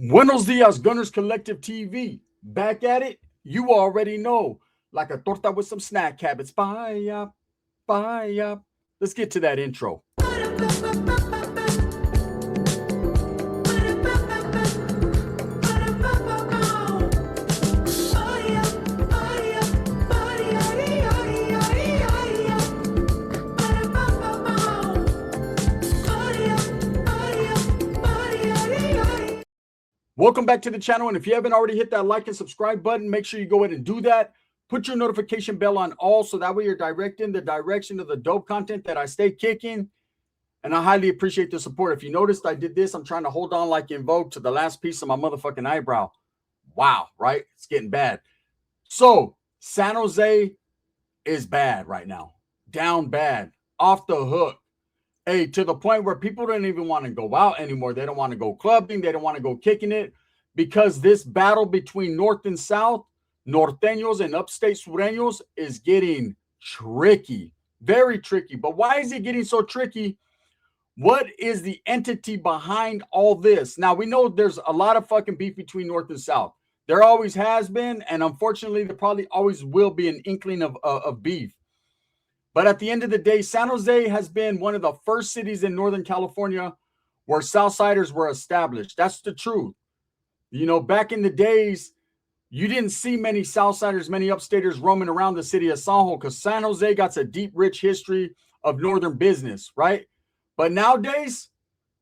Buenos dias, Gunners Collective TV. Back at it. You already know. Like a torta with some snack habits. Bye up, bye up. Let's get to that intro. Welcome back to the channel. And if you haven't already hit that like and subscribe button, make sure you go ahead and do that. Put your notification bell on all so that way you're directed in the direction of the dope content that I stay kicking. And I highly appreciate the support. If you noticed, I did this. I'm trying to hold on like in Vogue to the last piece of my motherfucking eyebrow. Wow, right? It's getting bad. So San Jose is bad right now. Down bad. Off the hook. Hey, to the point where people don't even want to go out anymore. They don't want to go clubbing. They don't want to go kicking it because this battle between North and South, Norteños and upstate Sureños is getting tricky, very tricky. But why is it getting so tricky? What is the entity behind all this? Now, we know there's a lot of fucking beef between North and South. There always has been, and unfortunately, there probably always will be an inkling of beef. But at the end of the day, San Jose has been one of the first cities in Northern California where Southsiders were established. That's the truth. You know, back in the days, you didn't see many Southsiders, many upstaters roaming around the city of San Jose because San Jose got a deep, rich history of Northern business, right? But nowadays,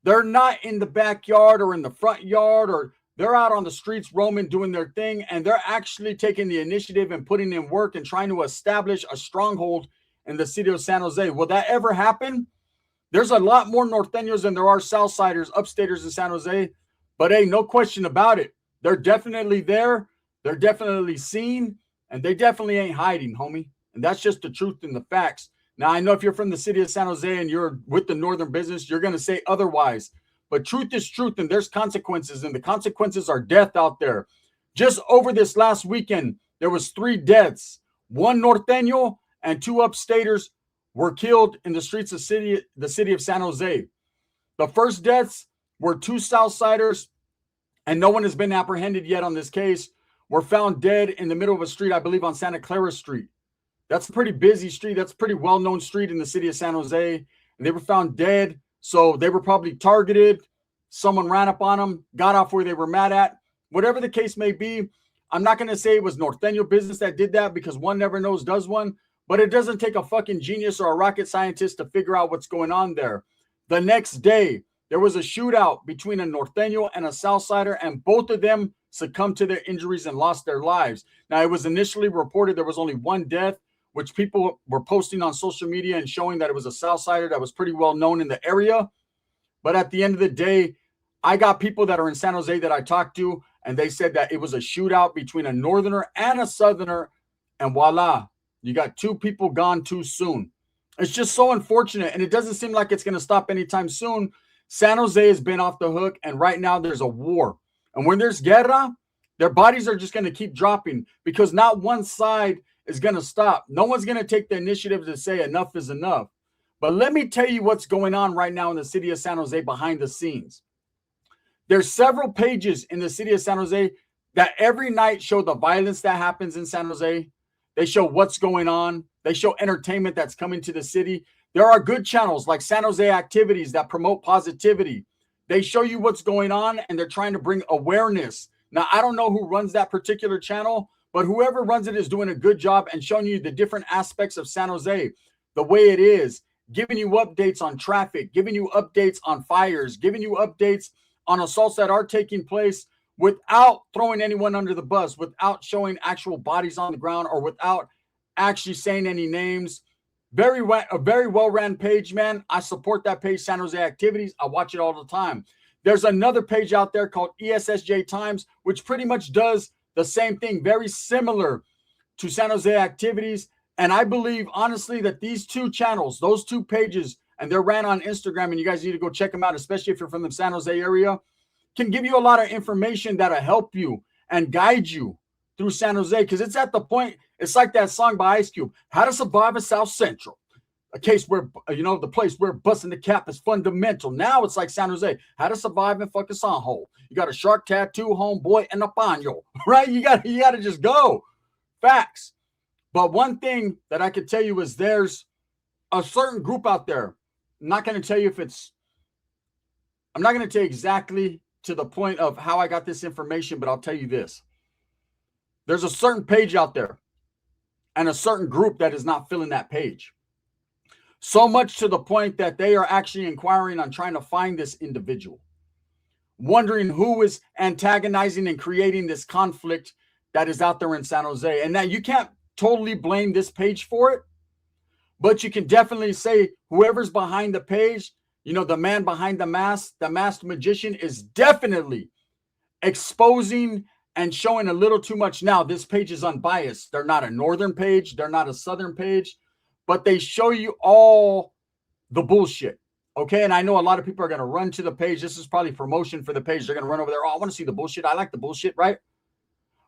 they're not in the backyard or in the front yard, or they're out on the streets roaming, doing their thing, and they're actually taking the initiative and putting in work and trying to establish a stronghold in the city of San Jose. Will that ever happen? There's a lot more Norteños than there are Southsiders, upstaters in San Jose. But hey, no question about it. They're definitely there. They're definitely seen. And they definitely ain't hiding, homie. And that's just the truth and the facts. Now, I know if you're from the city of San Jose and you're with the Northern business, you're going to say otherwise. But truth is truth, and there's consequences. And the consequences are death out there. Just over this last weekend, there was 3 deaths. 1 Norteño and 2 upstaters were killed in the streets of the city of San Jose. The first deaths were 2 Southsiders, and no one has been apprehended yet on this case, were found dead in the middle of a street, I believe on Santa Clara Street. That's a pretty busy street. That's a pretty well-known street in the city of San Jose. And they were found dead, so they were probably targeted. Someone ran up on them, got off where they were mad at. Whatever the case may be, I'm not going to say it was Norteño business that did that because one never knows does one. But it doesn't take a fucking genius or a rocket scientist to figure out what's going on there. The next day, there was a shootout between a Norteño and a Southsider, and both of them succumbed to their injuries and lost their lives. Now, it was initially reported there was only 1 death, which people were posting on social media and showing that it was a Southsider that was pretty well known in the area. But at the end of the day, I got people that are in San Jose that I talked to, and they said that it was a shootout between a Northerner and a Southerner, and voila. You got 2 people gone too soon. It's just so unfortunate, and it doesn't seem like it's going to stop anytime soon. San Jose has been off the hook, and right now there's a war. And when there's guerra, their bodies are just going to keep dropping because not one side is going to stop. No one's going to take the initiative to say enough is enough. But let me tell you what's going on right now in the city of San Jose behind the scenes. There's several pages in the city of San Jose that every night show the violence that happens in San Jose. They show what's going on. They show entertainment that's coming to the city. There are good channels like San Jose Activities that promote positivity. They show you what's going on, and they're trying to bring awareness. Now, I don't know who runs that particular channel, but whoever runs it is doing a good job and showing you the different aspects of San Jose, the way it is, giving you updates on traffic, giving you updates on fires, giving you updates on assaults that are taking place, without throwing anyone under the bus, without showing actual bodies on the ground, or without actually saying any names. A very well-ran page, man. I support that page, San Jose Activities. I watch it all the time. There's another page out there called ESSJ Times, which pretty much does the same thing, very similar to San Jose Activities. And I believe, honestly, that these 2 channels, those 2 pages, and they're ran on Instagram, and you guys need to go check them out, especially if you're from the San Jose area, can give you a lot of information that'll help you and guide you through San Jose, because it's at the point, it's like that song by Ice Cube, How to Survive in South Central. a case where, the place where busting the cap is fundamental. Now it's like San Jose, how to survive in fucking Sanjo. You got a shark tattoo, homeboy, and a paño, right? You got to just go. Facts. But one thing that I can tell you is there's a certain group out there. I'm not going to tell you exactly to the point of how I got this information, but I'll tell you this. There's a certain page out there and a certain group that is not filling that page. So much to the point that they are actually inquiring on trying to find this individual, wondering who is antagonizing and creating this conflict that is out there in San Jose. And now you can't totally blame this page for it, but you can definitely say whoever's behind the page, the man behind the mask, the masked magician, is definitely exposing and showing a little too much. Now, this page is unbiased. They're not a northern page. They're not a southern page, but they show you all the bullshit. Okay. And I know a lot of people are going to run to the page. This is probably promotion for the page. They're going to run over there. Oh, I want to see the bullshit. I like the bullshit, right?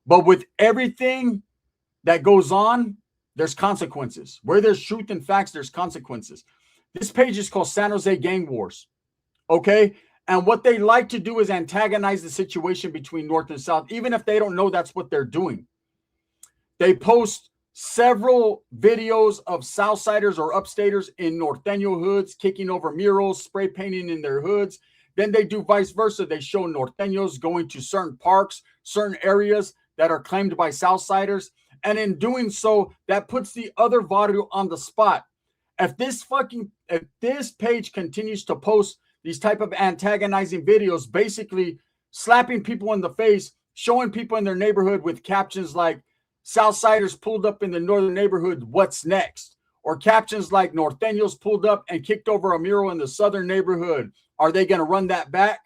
But with everything that goes on, there's consequences. Where there's truth and facts, there's consequences. This page is called San Jose Gang Wars. Okay. And what they like to do is antagonize the situation between North and South, even if they don't know that's what they're doing. They post several videos of Southsiders or Upstaters in Norteño hoods, kicking over murals, spray painting in their hoods. Then they do vice versa. They show Norteños going to certain parks, certain areas that are claimed by Southsiders. And in doing so, that puts the other barrio on the spot. If this page continues to post these type of antagonizing videos, basically slapping people in the face, showing people in their neighborhood with captions like Southsiders pulled up in the northern neighborhood, what's next? Or captions like Norteños pulled up and kicked over a mural in the southern neighborhood. Are they going to run that back?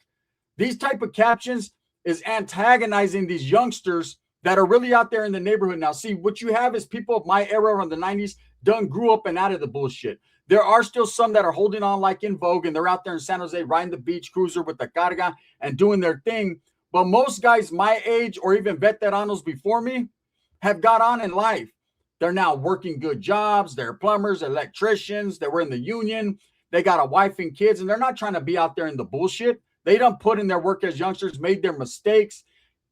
These type of captions is antagonizing these youngsters that are really out there in the neighborhood. Now, see, what you have is people of my era around the 90s done grew up and out of the bullshit. There are still some that are holding on like in Vogue, and they're out there in San Jose riding the beach cruiser with the carga and doing their thing. But most guys my age or even veteranos before me have got on in life. They're now working good jobs. They're plumbers, electricians. They were in the union. They got a wife and kids, and they're not trying to be out there in the bullshit. They don't put in their work as youngsters, made their mistakes,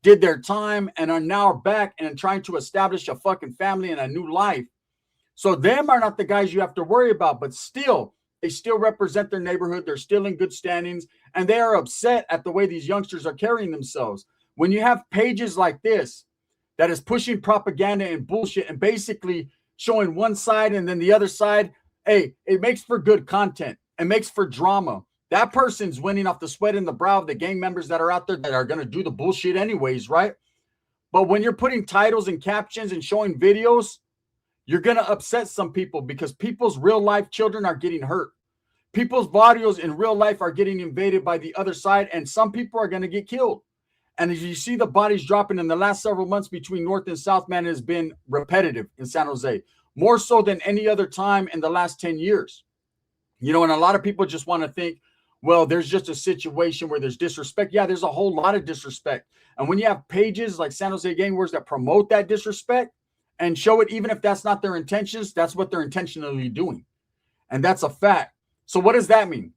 did their time, and are now back and trying to establish a fucking family and a new life. So them are not the guys you have to worry about, but still, they still represent their neighborhood. They're still in good standings, and they are upset at the way these youngsters are carrying themselves. When you have pages like this that is pushing propaganda and bullshit and basically showing one side and then the other side, hey, it makes for good content. It makes for drama. That person's winning off the sweat and the brow of the gang members that are out there that are going to do the bullshit anyways, right? But when you're putting titles and captions and showing videos, you're going to upset some people because people's real life children are getting hurt. People's barrios in real life are getting invaded by the other side, and some people are going to get killed. And as you see the bodies dropping in the last several months between North and South, man, has been repetitive in San Jose, more so than any other time in the last 10 years. And a lot of people just want to think, well, there's just a situation where there's disrespect. Yeah, there's a whole lot of disrespect. And when you have pages like San Jose Gang Wars that promote that disrespect and show it, even if that's not their intentions, that's what they're intentionally doing. And that's a fact. So what does that mean?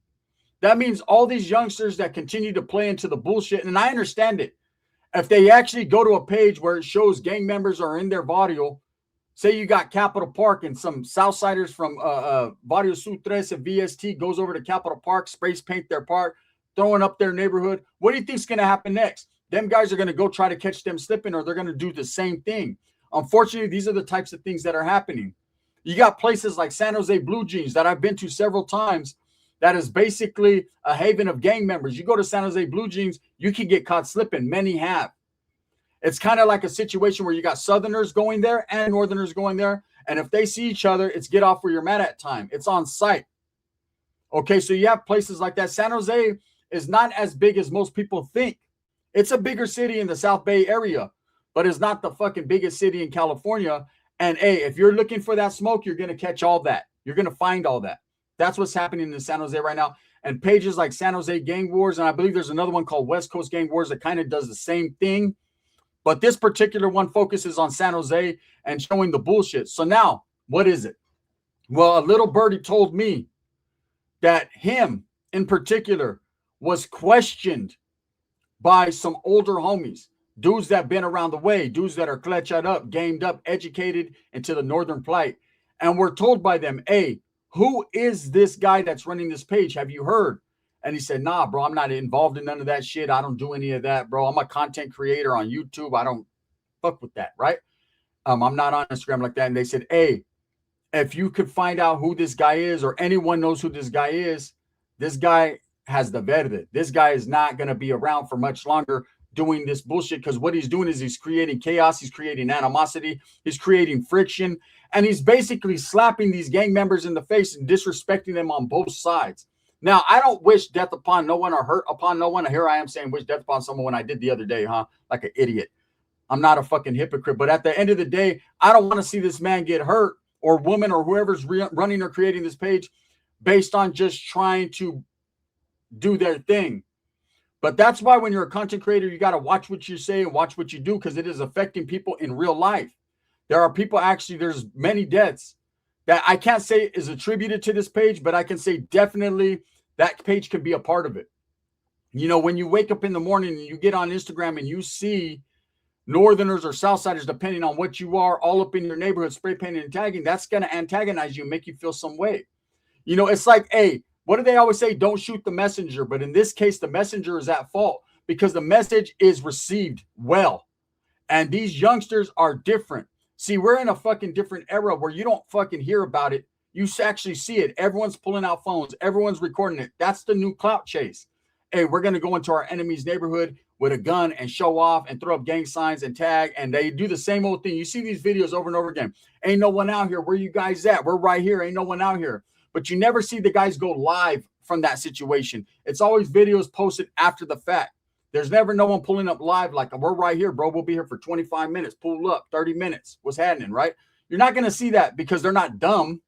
That means all these youngsters that continue to play into the bullshit, and I understand it. If they actually go to a page where it shows gang members are in their barrio, say you got Capitol Park and some Southsiders from Barrio Sur 13 VST goes over to Capitol Park, sprays paint their park, throwing up their neighborhood. What do you think's going to happen next? Them guys are going to go try to catch them slipping, or they're going to do the same thing. Unfortunately, these are the types of things that are happening. You got places like San Jose Blue Jeans that I've been to several times that is basically a haven of gang members. You go to San Jose Blue Jeans, you can get caught slipping. Many have. It's kind of like a situation where you got Southerners going there and Northerners going there. And if they see each other, it's get off where you're mad at time. It's on site. Okay, so you have places like that. San Jose is not as big as most people think. It's a bigger city in the South Bay area, but it's not the fucking biggest city in California. And hey, if you're looking for that smoke, you're going to catch all that. You're going to find all that. That's what's happening in San Jose right now. And pages like San Jose Gang Wars, and I believe there's another one called West Coast Gang Wars that kind of does the same thing. But this particular one focuses on San Jose and showing the bullshit. So now, what is it? Well, a little birdie told me that him in particular was questioned by some older homies, dudes that been around the way, dudes that are kletched up, gamed up, educated into the northern plight. And we're told by them, hey, who is this guy that's running this page? Have you heard? And he said, nah, bro, I'm not involved in none of that shit. I don't do any of that, bro. I'm a content creator on YouTube. I don't fuck with that, right? I'm not on Instagram like that. And they said, hey, if you could find out who this guy is or anyone knows who this guy has the verde. This guy is not going to be around for much longer doing this bullshit, because what he's doing is he's creating chaos, he's creating animosity, he's creating friction, and he's basically slapping these gang members in the face and disrespecting them on both sides. Now, I don't wish death upon no one or hurt upon no one. Here I am saying wish death upon someone when I did the other day, huh? Like an idiot. I'm not a fucking hypocrite. But at the end of the day, I don't want to see this man get hurt, or woman, or whoever's running or creating this page based on just trying to do their thing. But that's why when you're a content creator, you got to watch what you say and watch what you do, because it is affecting people in real life. There are people, actually, there's many deaths that I can't say is attributed to this page, but I can say definitely that page can be a part of it. You know, when you wake up in the morning and you get on Instagram and you see Northerners or Southsiders, depending on what you are, all up in your neighborhood, spray painting and tagging, that's going to antagonize you and make you feel some way. You know, it's like, hey, what do they always say? Don't shoot the messenger. But in this case, the messenger is at fault because the message is received well. And these youngsters are different. See, we're in a fucking different era where you don't fucking hear about it. You actually see it. Everyone's pulling out phones. Everyone's recording it. That's the new clout chase. Hey, we're going to go into our enemy's neighborhood with a gun and show off and throw up gang signs and tag. And they do the same old thing. You see these videos over and over again. Ain't no one out here. Where you guys at? We're right here. Ain't no one out here. But you never see the guys go live from that situation. It's always videos posted after the fact. There's never no one pulling up live like, we're right here, bro. We'll be here for 25 minutes. Pull up, 30 minutes. What's happening, right? You're not going to see that because they're not dumb.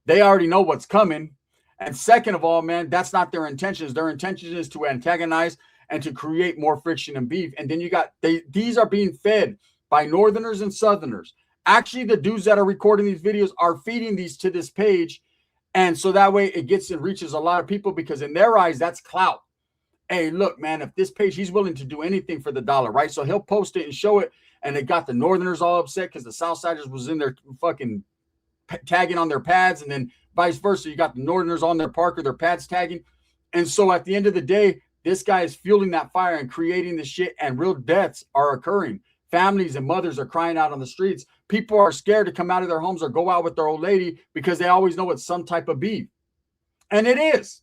They already know what's coming. And second of all, man, that's not their intentions. Their intention is to antagonize and to create more friction and beef. And then you got, these are being fed by Northerners and Southerners. Actually, the dudes that are recording these videos are feeding these to this page. And so that way it gets and reaches a lot of people, because in their eyes, that's clout. Hey, look, man, if this page, he's willing to do anything for the dollar, right? So he'll post it and show it. And it got the Northerners all upset because the Southsiders was in there fucking tagging on their pads, and then vice versa. You got the Northerners on their Parker, their pads tagging. And so at the end of the day, this guy is fueling that fire and creating the shit, and real deaths are occurring. Families and mothers are crying out on the streets. People are scared to come out of their homes or go out with their old lady because they always know it's some type of beef. And it is.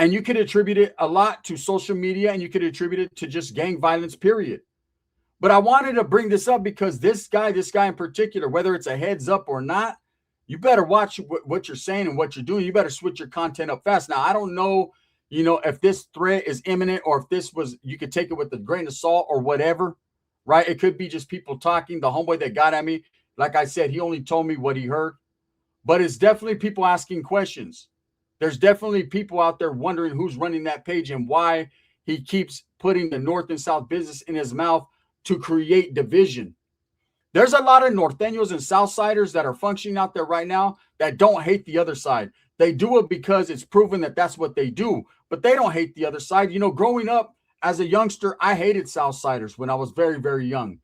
And you could attribute it a lot to social media, and you could attribute it to just gang violence, period. But I wanted to bring this up because this guy in particular, whether it's a heads up or not, you better watch what you're saying and what you're doing. You better switch your content up fast. Now, I don't know, you know, if this threat is imminent or if this was, you could take it with a grain of salt or whatever, right? It could be just people talking. The homeboy that got at me, like I said, he only told me what he heard. But it's definitely people asking questions. There's definitely people out there wondering who's running that page and why he keeps putting the North and South business in his mouth to create division. There's a lot of Norteños and Southsiders that are functioning out there right now that don't hate the other side. They do it because it's proven that that's what they do, but they don't hate the other side. You know, growing up as a youngster, I hated Southsiders when I was very, very young.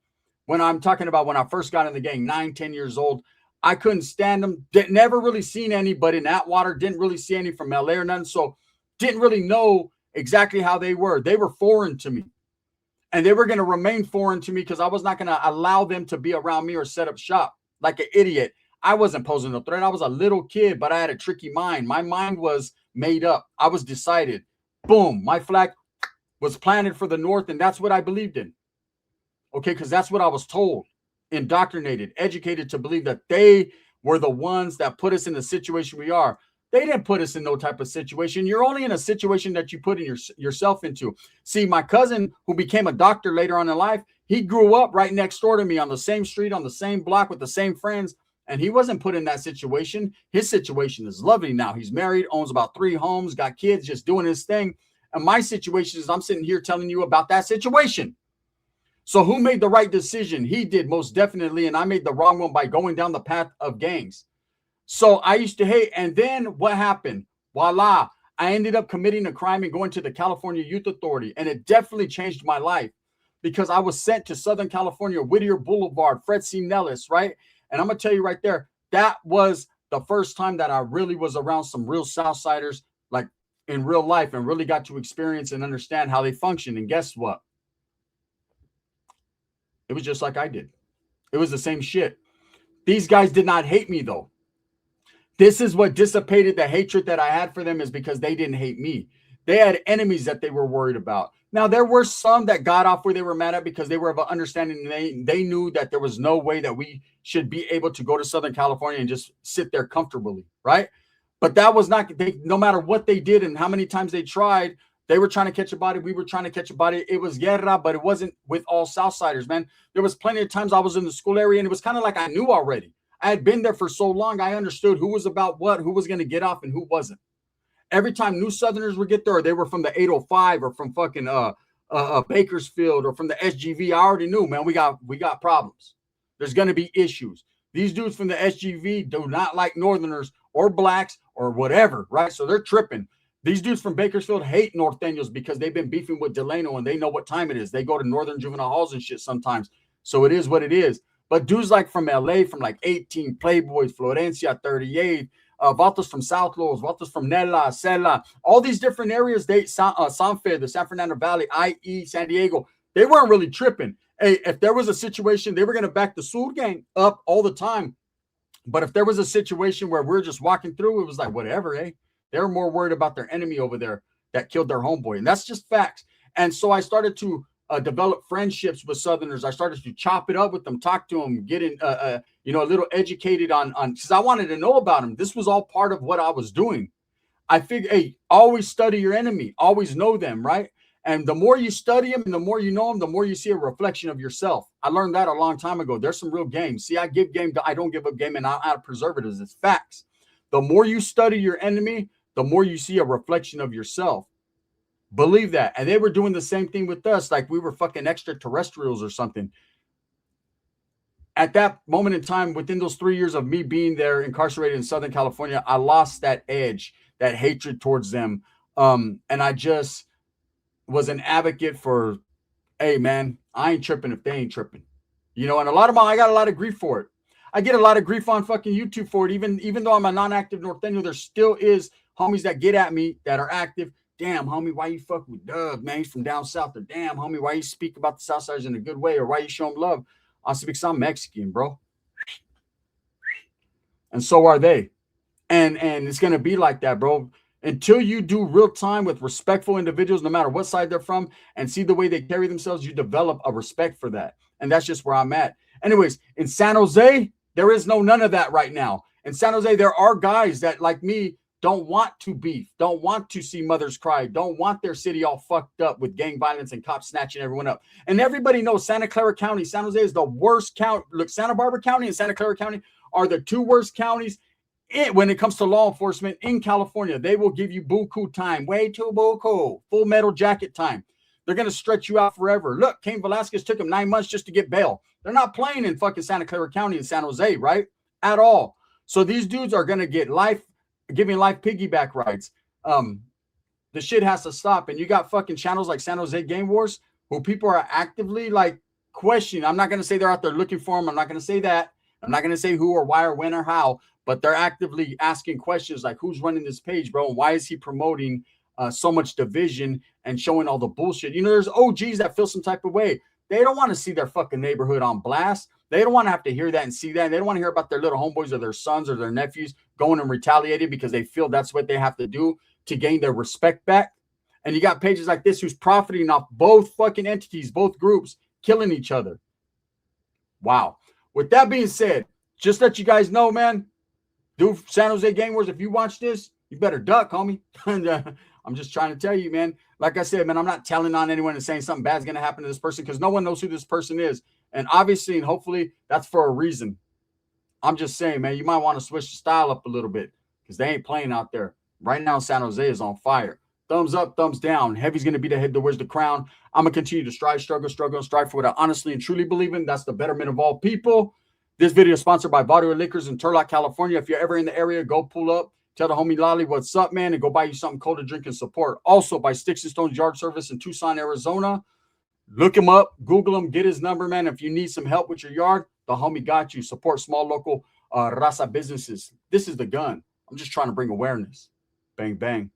When I'm talking about when I first got in the gang, 9, 10 years old, I couldn't stand them. Never really seen any, but in Atwater, didn't really see any from LA or nothing. So didn't really know exactly how they were. They were foreign to me. And they were going to remain foreign to me because I was not going to allow them to be around me or set up shop like an idiot. I wasn't posing a threat. I was a little kid, but I had a tricky mind. My mind was made up. I was decided. Boom. My flag was planted for the North, and that's what I believed in. Okay, because that's what I was told, indoctrinated, educated to believe that they were the ones that put us in the situation we are. They didn't put us in no type of situation. You're only in a situation that you put in yourself into. See, my cousin, who became a doctor later on in life, he grew up right next door to me on the same street, on the same block with the same friends, and he wasn't put in that situation. His situation is lovely now. He's married, owns about 3 homes, got kids, just doing his thing. And my situation is I'm sitting here telling you about that situation. So who made the right decision? He did, most definitely, and I made the wrong one by going down the path of gangs. So I used to hate. And then what happened? Voila. I ended up committing a crime and going to the California Youth Authority. And it definitely changed my life because I was sent to Southern California, Whittier Boulevard, Fred C. Nellis, right? And I'm going to tell you right there, that was the first time that I really was around some real Southsiders, like in real life, and really got to experience and understand how they function. And guess what? It was just like I did. It was the same shit. These guys did not hate me, though. This is what dissipated the hatred that I had for them, is because they didn't hate me. They had enemies that they were worried about. Now, there were some that got off where they were mad at because they were of an understanding. They knew that there was no way that we should be able to go to Southern California and just sit there comfortably, right? But that was not, no matter what they did and how many times they tried, they were trying to catch a body. We were trying to catch a body. It was guerra, but it wasn't with all Southsiders, man. There was plenty of times I was in the school area and it was kind of like I knew already. I had been there for so long, I understood who was about what, who was going to get off and who wasn't. Every time new Southerners would get there, or they were from the 805 or from fucking Bakersfield or from the SGV, I already knew, man, we got problems. There's going to be issues. These dudes from the SGV do not like Northerners or blacks or whatever, right? So they're tripping. These dudes from Bakersfield hate Norteños because they've been beefing with Delano and they know what time it is. They go to Northern juvenile halls and shit sometimes. So it is what it is. But dudes like from LA, from like 18, Playboys, Florencia, 38, Vatos from South Los, Vatos from Nela, Sela, all these different areas, Sanfe, the San Fernando Valley, IE, San Diego, they weren't really tripping. Hey, if there was a situation, they were going to back the Sur gang up all the time. But if there was a situation where we're just walking through, it was like, whatever, eh? They were more worried about their enemy over there that killed their homeboy. And that's just facts. And so I started to develop friendships with Southerners. I started to chop it up with them, talk to them, get in, a little educated on, because I wanted to know about them. This was all part of what I was doing. I figured, hey, always study your enemy, always know them, right? And the more you study them and the more you know them, the more you see a reflection of yourself. I learned that a long time ago. There's some real game. See, I give game, I don't give up game, and I add preservatives. It's facts. The more you study your enemy, the more you see a reflection of yourself. Believe that. And they were doing the same thing with us, like we were fucking extraterrestrials or something. At that moment in time, within those 3 years of me being there incarcerated in Southern California, I lost that edge, that hatred towards them. And I just was an advocate for, hey, man, I ain't tripping if they ain't tripping. And I got a lot of grief for it. I get a lot of grief on fucking YouTube for it. Even though I'm a non-active Norteño, there still is homies that get at me that are active. Damn, homie, why you fuck with Doug, man? He's from down south. Or damn, homie, why you speak about the Southsiders in a good way? Or why you show him love? I say, because I'm Mexican, bro. And so are they. And it's going to be like that, bro. Until you do real time with respectful individuals, no matter what side they're from, and see the way they carry themselves, you develop a respect for that. And that's just where I'm at. Anyways, in San Jose, there is none of that right now. In San Jose, there are guys that, like me, don't want to beef, don't want to see mothers cry, don't want their city all fucked up with gang violence and cops snatching everyone up. And everybody knows Santa Clara County, San Jose is the worst county. Look, Santa Barbara County and Santa Clara County are the two worst counties when it comes to law enforcement in California. They will give you buku time, way too buku, full metal jacket time. They're going to stretch you out forever. Look, Cain Velasquez took him 9 months just to get bail. They're not playing in fucking Santa Clara County and San Jose, right? At all. So these dudes are going to get giving life piggyback rides. The shit has to stop. And you got fucking channels like San Jose Game Wars who people are actively like questioning. I'm not going to say they're out there looking for them. I'm not going to say that. I'm not going to say who or why or when or how, but they're actively asking questions like, who's running this page, bro? And why is he promoting so much division and showing all the bullshit? There's OGs that feel some type of way. They don't want to see their fucking neighborhood on blast. They don't want to have to hear that and see that. They don't want to hear about their little homeboys or their sons or their nephews going and retaliating because they feel that's what they have to do to gain their respect back. And you got pages like this who's profiting off both fucking entities, both groups, killing each other. Wow. With that being said, just let you guys know, man, do San Jose Gang Wars. If you watch this, you better duck, homie. I'm just trying to tell you, man. Like I said, man, I'm not telling on anyone and saying something bad's going to happen to this person because no one knows who this person is. And obviously, and hopefully, that's for a reason. I'm just saying, man, you might want to switch the style up a little bit because they ain't playing out there. Right now, San Jose is on fire. Thumbs up, thumbs down. Heavy's going to be the head that wears the crown. I'm going to continue to strive, struggle, and strive for what I honestly and truly believe in. That's the betterment of all people. This video is sponsored by Barrio Liquors in Turlock, California. If you're ever in the area, go pull up. Tell the homie Lolly what's up, man, and go buy you something cold to drink and support. Also by Sticks and Stones Yard Service in Tucson, Arizona. Look him up, Google him, get his number, man. If you need some help with your yard, the homie got you. Support small local raza businesses. This is the gun. I'm just trying to bring awareness. Bang, bang.